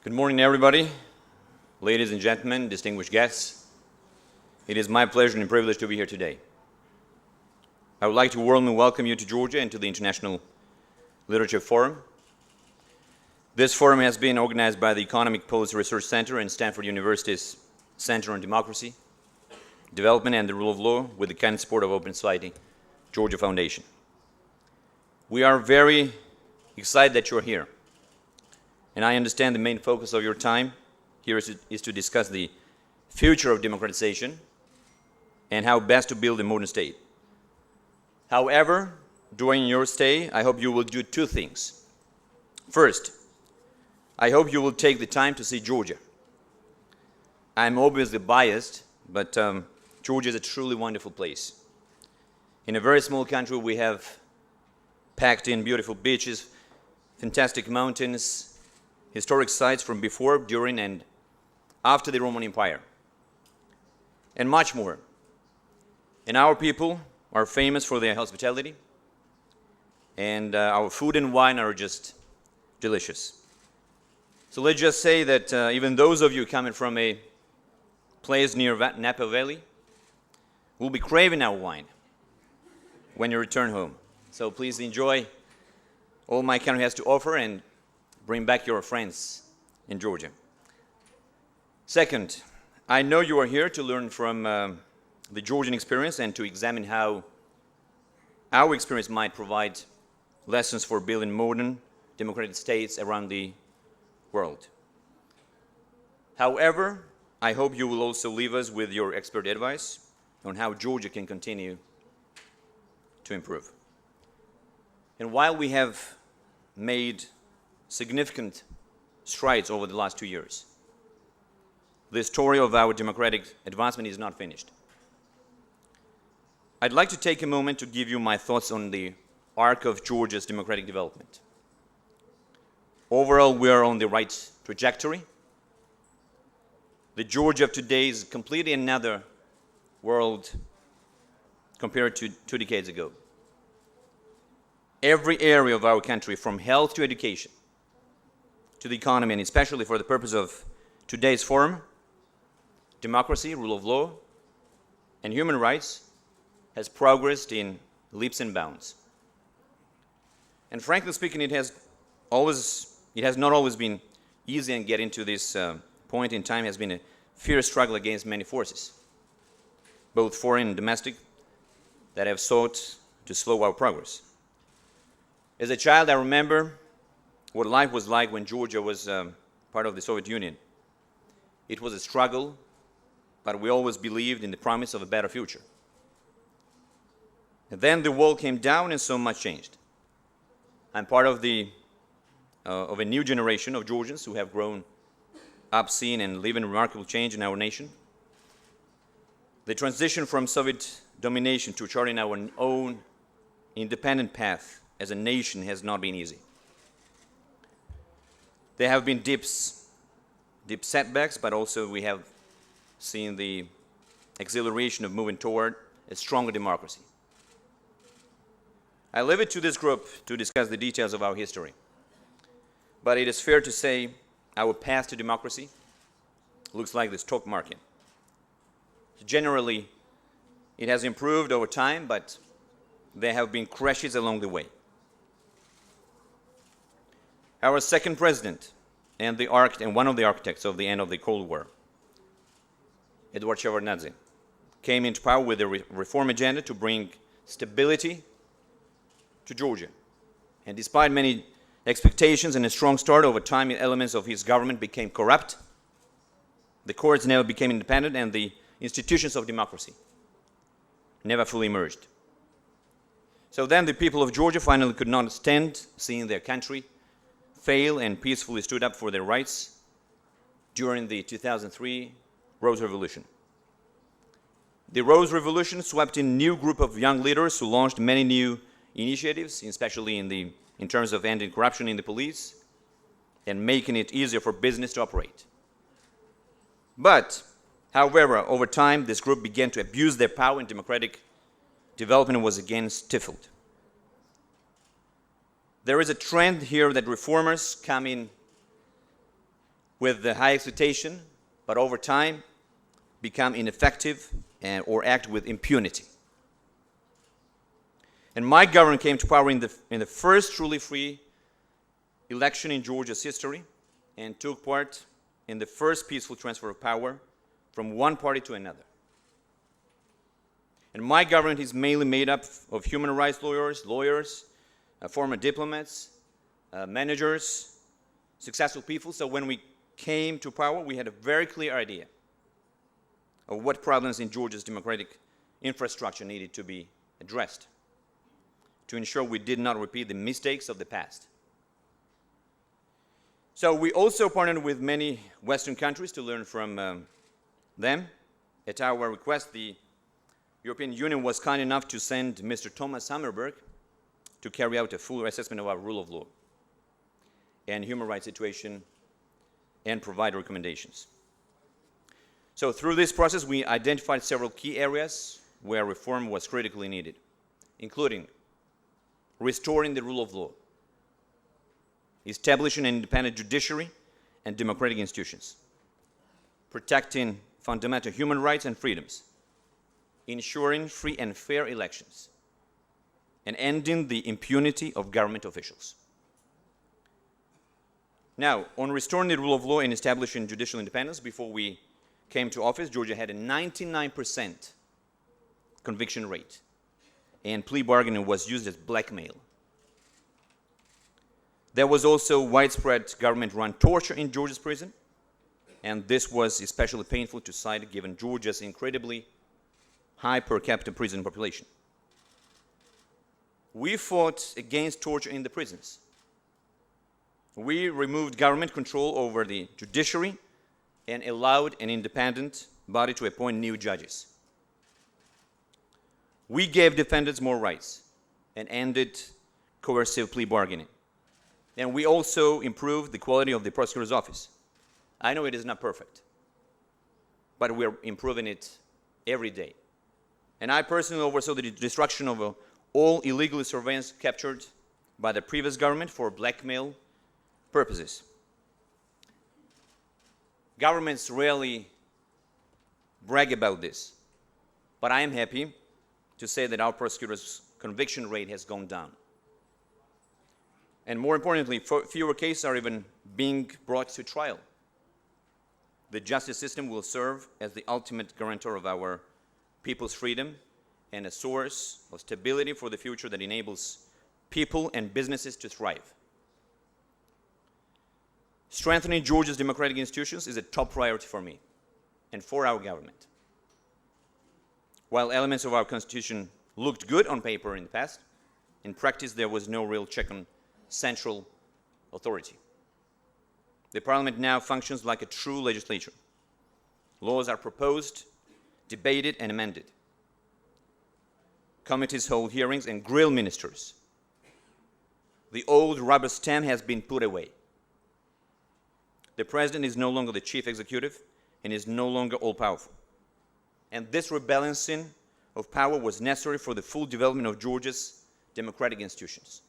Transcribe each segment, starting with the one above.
Good morning, everybody. Ladies and gentlemen, distinguished guests. It is my pleasure and privilege to be here today. I would like to warmly welcome you to Georgia and to the International Literature Forum. This forum has been organized by the Economic Policy Research Center and Stanford University's Center on Democracy, Development and the Rule of Law with the kind support of Open Society Georgia Foundation. We are very excited that you're here. And I understand the main focus of your time here is to discuss the future of democratization and how best to build a modern state. However, during your stay, I hope you will do two things. First, I hope you will take the time to see Georgia. I'm obviously biased, but Georgia is a truly wonderful place. In a very small country, we have packed in beautiful beaches, fantastic mountains, historic sites from before, during, and after the Roman Empire, and much more. And our people are famous for their hospitality, and our food and wine are just delicious. So let's just say that even those of you coming from a place near Napa Valley will be craving our wine when you return home. So please enjoy all my country has to offer and bring back your friends in Georgia. Second, I know you are here to learn from the Georgian experience and to examine how our experience might provide lessons for building modern democratic states around the world. However, I hope you will also leave us with your expert advice on how Georgia can continue to improve. And while we have made significant strides over the last 2 years, the story of our democratic advancement is not finished. I'd like to take a moment to give you my thoughts on the arc of Georgia's democratic development. Overall, we are on the right trajectory. The Georgia of today is completely another world compared to 2 decades ago. Every area of our country, from health to education, to the economy, and especially for the purpose of today's forum, democracy, rule of law, and human rights, has progressed in leaps and bounds. And frankly speaking, it has not always been easy, and getting to this point in time has been a fierce struggle against many forces, both foreign and domestic, that have sought to slow our progress. As a child, I remember what life was like when Georgia was part of the Soviet Union. It was a struggle, but we always believed in the promise of a better future. And then the wall came down and so much changed. I'm part of a new generation of Georgians who have grown up, seen, and lived in remarkable change in our nation. The transition from Soviet domination to charting our own independent path as a nation has not been easy. There have been deep setbacks, but also we have seen the exhilaration of moving toward a stronger democracy. I leave it to this group to discuss the details of our history, but it is fair to say our path to democracy looks like the stock market. Generally, it has improved over time, but there have been crashes along the way. Our second president and one of the architects of the end of the Cold War, Eduard Shevardnadze, came into power with a reform agenda to bring stability to Georgia. And despite many expectations and a strong start, over time elements of his government became corrupt, the courts never became independent, and the institutions of democracy never fully emerged. So then the people of Georgia finally could not stand seeing their country fail and peacefully stood up for their rights during the 2003 Rose Revolution. The Rose Revolution swept in a new group of young leaders who launched many new initiatives, especially in terms of ending corruption in the police and making it easier for business to operate. But, however, over time, this group began to abuse their power, and democratic development was again stifled. There is a trend here that reformers come in with the high expectation, but over time become ineffective or act with impunity. And my government came to power in the first truly free election in Georgia's history and took part in the first peaceful transfer of power from one party to another. And my government is mainly made up of human rights lawyers, former diplomats, managers, successful people. So when we came to power, we had a very clear idea of what problems in Georgia's democratic infrastructure needed to be addressed to ensure we did not repeat the mistakes of the past. So we also partnered with many Western countries to learn from them. At our request, the European Union was kind enough to send Mr. Thomas Hammerberg to carry out a full assessment of our rule of law and human rights situation and provide recommendations. So through this process, we identified several key areas where reform was critically needed, including restoring the rule of law, establishing an independent judiciary and democratic institutions, protecting fundamental human rights and freedoms, ensuring free and fair elections, and ending the impunity of government officials. Now, on restoring the rule of law and establishing judicial independence, before we came to office, Georgia had a 99% conviction rate, and plea bargaining was used as blackmail. There was also widespread government-run torture in Georgia's prison, and this was especially painful to cite given Georgia's incredibly high per capita prison population. We fought against torture in the prisons. We removed government control over the judiciary and allowed an independent body to appoint new judges. We gave defendants more rights and ended coercive plea bargaining. And we also improved the quality of the prosecutor's office. I know it is not perfect, but we're improving it every day. And I personally oversaw the destruction of all illegal surveillance captured by the previous government for blackmail purposes. Governments rarely brag about this, but I am happy to say that our prosecutors' conviction rate has gone down. And more importantly, fewer cases are even being brought to trial. The justice system will serve as the ultimate guarantor of our people's freedom and a source of stability for the future that enables people and businesses to thrive. Strengthening Georgia's democratic institutions is a top priority for me and for our government. While elements of our constitution looked good on paper in the past, in practice there was no real check on central authority. The parliament now functions like a true legislature. Laws are proposed, debated, and amended. Committees hold hearings and grill ministers. The old rubber stamp has been put away. The president is no longer the chief executive and is no longer all-powerful. And this rebalancing of power was necessary for the full development of Georgia's democratic institutions.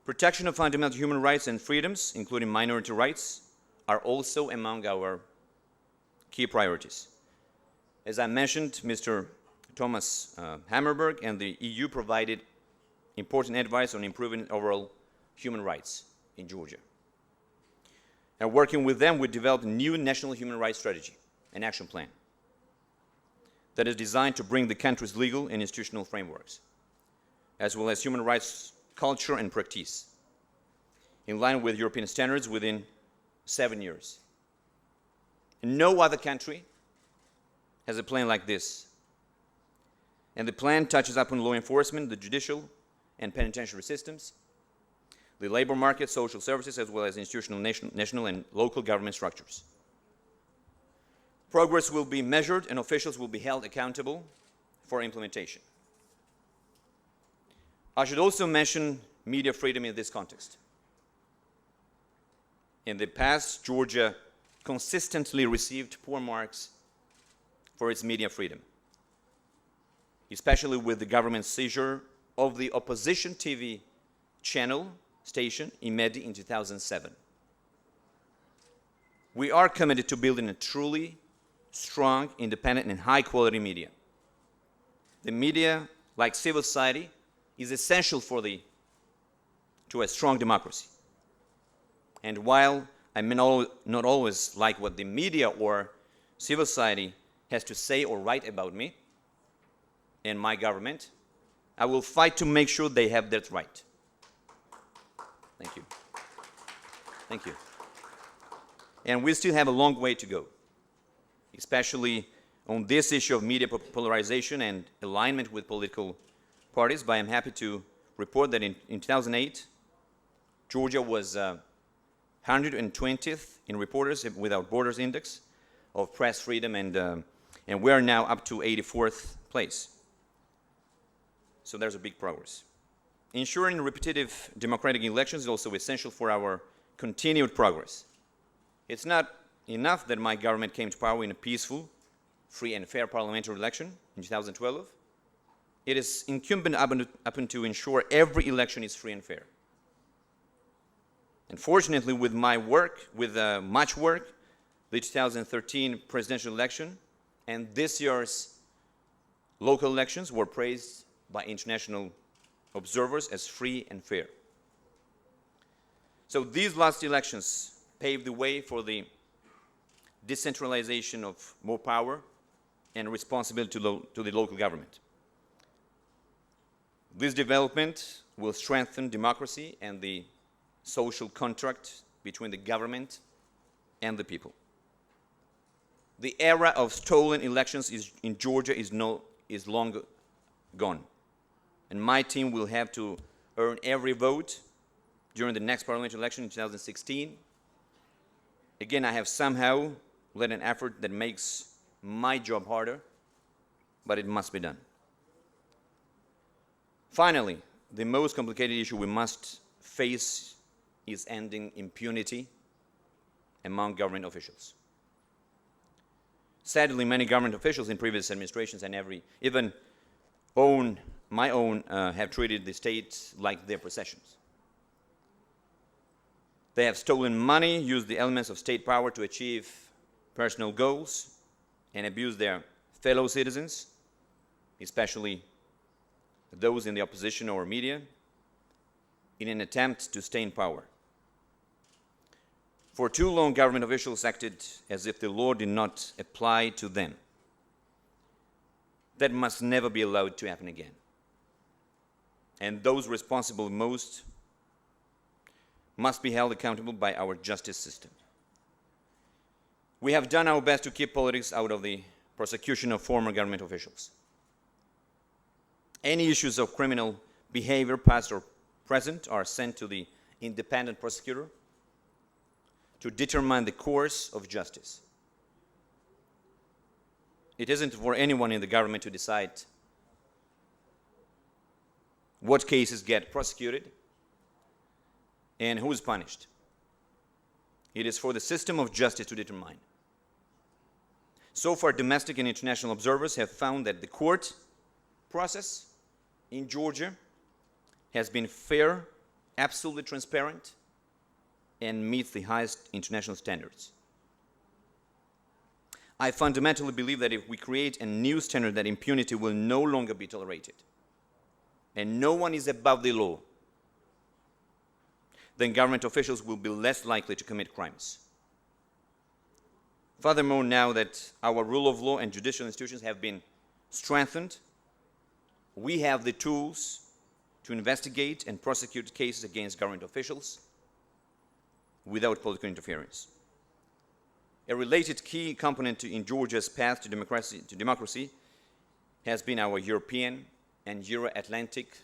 Protection of fundamental human rights and freedoms, including minority rights, are also among our key priorities. As I mentioned, Mr. Thomas Hammerberg and the EU provided important advice on improving overall human rights in Georgia. And working with them, we developed a new national human rights strategy, an action plan that is designed to bring the country's legal and institutional frameworks, as well as human rights culture and practice, in line with European standards within 7 years. No other country has a plan like this. And the plan touches upon law enforcement, the judicial and penitentiary systems, the labor market, social services, as well as institutional national and local government structures. Progress will be measured and officials will be held accountable for implementation. I should also mention media freedom in this context. In the past, Georgia consistently received poor marks for its media freedom, especially with the government's seizure of the opposition TV channel station Imedi in 2007. We are committed to building a truly strong, independent, and high-quality media. The media, like civil society, is essential to a strong democracy. And while I may not always like what the media or civil society has to say or write about me and my government, I will fight to make sure they have that right. Thank you. Thank you. And we still have a long way to go, especially on this issue of media polarization and alignment with political parties. But I'm happy to report that in 2008, Georgia was 120th in Reporters Without Borders Index of press freedom, and we are now up to 84th place. So there's a big progress. Ensuring repetitive democratic elections is also essential for our continued progress. It's not enough that my government came to power in a peaceful, free and fair parliamentary election in 2012. It is incumbent upon to ensure every election is free and fair. And fortunately, with my work, with much work, the 2013 presidential election and this year's local elections were praised by international observers as free and fair. So these last elections paved the way for the decentralization of more power and responsibility to the local government. This development will strengthen democracy and the social contract between the government and the people. The era of stolen elections in Georgia is long gone, and my team will have to earn every vote during the next parliamentary election in 2016. Again, I have somehow led an effort that makes my job harder, but it must be done. Finally, the most complicated issue we must face is ending impunity among government officials. Sadly, many government officials in previous administrations and even my own have treated the state like their possessions. They have stolen money, used the elements of state power to achieve personal goals, and abused their fellow citizens, especially those in the opposition or media, in an attempt to stay in power. For too long, government officials acted as if the law did not apply to them. That must never be allowed to happen again. And those responsible most must be held accountable by our justice system. We have done our best to keep politics out of the prosecution of former government officials. Any issues of criminal behavior, past or present, are sent to the independent prosecutor to determine the course of justice. It isn't for anyone in the government to decide what cases get prosecuted and who is punished. It is for the system of justice to determine. So far, domestic and international observers have found that the court process in Georgia has been fair, absolutely transparent, and meets the highest international standards. I fundamentally believe that if we create a new standard, that impunity will no longer be tolerated, and no one is above the law, then government officials will be less likely to commit crimes. Furthermore, now that our rule of law and judicial institutions have been strengthened, we have the tools to investigate and prosecute cases against government officials without political interference. A related key component in Georgia's path to democracy has been our European and Euro-Atlantic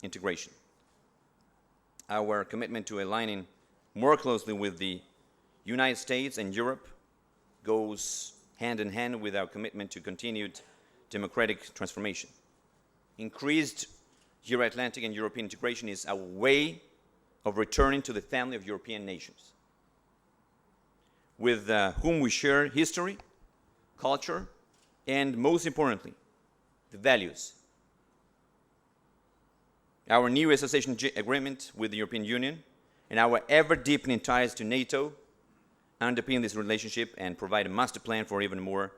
integration. Our commitment to aligning more closely with the United States and Europe goes hand in hand with our commitment to continued democratic transformation. Increased Euro-Atlantic and European integration is our way of returning to the family of European nations, with whom we share history, culture, and most importantly, the values. Our new association agreement with the European Union and our ever-deepening ties to NATO underpin this relationship and provide a master plan for even more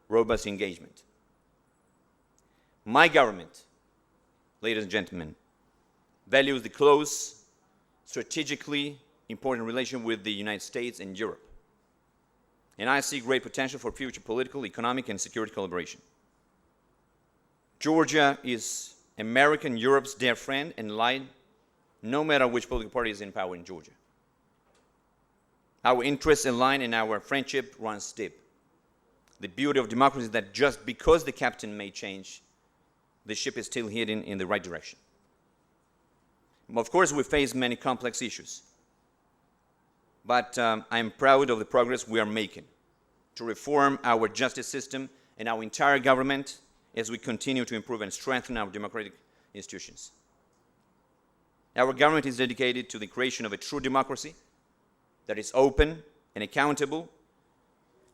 robust engagement. My government, ladies and gentlemen, values the close, strategically important relation with the United States and Europe. And I see great potential for future political, economic, and security collaboration. Georgia is American Europe's dear friend and ally, no matter which political party is in power in Georgia. Our interests align and our friendship runs deep. The beauty of democracy is that just because the captain may change, the ship is still heading in the right direction. Of course, we face many complex issues, but I am proud of the progress we are making to reform our justice system and our entire government as we continue to improve and strengthen our democratic institutions. Our government is dedicated to the creation of a true democracy that is open and accountable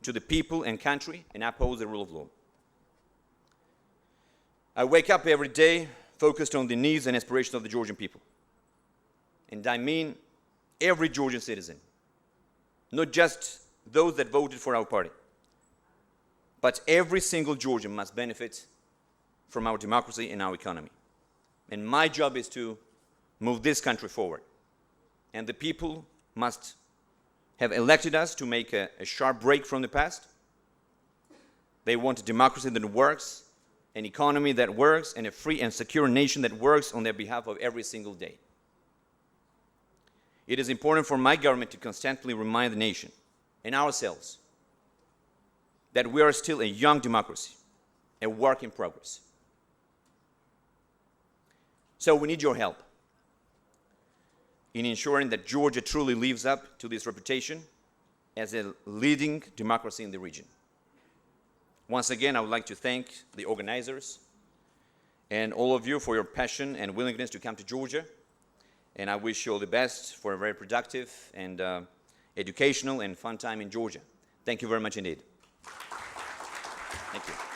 to the people and country and upholds the rule of law. I wake up every day focused on the needs and aspirations of the Georgian people. And I mean every Georgian citizen, not just those that voted for our party, but every single Georgian must benefit from our democracy and our economy. And my job is to move this country forward. And the people must have elected us to make a sharp break from the past. They want a democracy that works, an economy that works, and a free and secure nation that works on their behalf of every single day. It is important for my government to constantly remind the nation and ourselves that we are still a young democracy, a work in progress. So we need your help in ensuring that Georgia truly lives up to this reputation as a leading democracy in the region. Once again, I would like to thank the organizers and all of you for your passion and willingness to come to Georgia. And I wish you all the best for a very productive and educational and fun time in Georgia. Thank you very much indeed. Thank you.